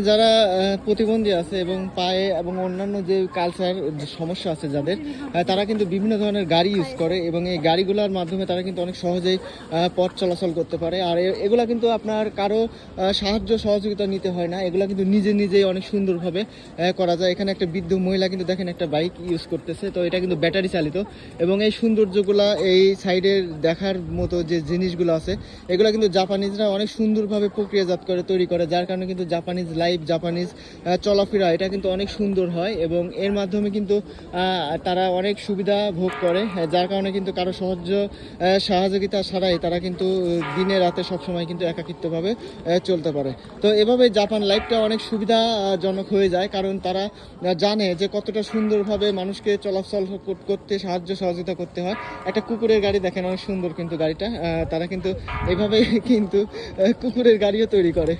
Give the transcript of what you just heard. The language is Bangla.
যারা প্রতিবন্ধী আছে এবং পায়ে এবং অন্যান্য যে কালচার সমস্যা আছে যাদের, তারা কিন্তু বিভিন্ন ধরনের গাড়ি ইউজ করে এবং এই গাড়িগুলোর মাধ্যমে তারা কিন্তু অনেক সহজেই পথ চলাচল করতে পারে। আর এগুলা কিন্তু আপনার কারো সাহায্য সহযোগিতা নিতে হয় না, এগুলা কিন্তু নিজে নিজেই অনেক সুন্দরভাবে করা যায়। এখানে একটা বৃদ্ধ মহিলা কিন্তু দেখেন একটা বাইক ইউজ করতেছে, তো এটা কিন্তু ব্যাটারি চালিত এবং এই সৌন্দর্যগুলা এই সাইডের দেখার মতো যে জিনিসগুলো আছে এগুলো কিন্তু জাপানিজরা অনেক সুন্দরভাবে প্রক্রিয়াজাত করে তৈরি করে, যার কারণে কিন্তু জাপানিজ লাইফ, জাপানিজ চলাফেরা এটা কিন্তু অনেক সুন্দর হয় এবং এর মাধ্যমে কিন্তু তারা অনেক সুবিধা ভোগ করে, যার কারণে কিন্তু কারো সহযোগিতা ছাড়াই তারা কিন্তু দিনে রাতে সবসময় কিন্তু একাকিত্বভাবে চলতে পারে। তো এভাবে জাপান লাইফটা অনেক সুবিধাজনক হয়ে যায়, কারণ তারা জানে যে কতটা সুন্দরভাবে মানুষকে চলাচল করতে সাহায্য সহযোগিতা করতে হয়। একটা কুকুরের গাড়ি দেখেন, অনেক সুন্দর কিন্তু গাড়িটা, তারা কিন্তু এভাবে কিন্তু কুকুরের গাড়িও তৈরি করে।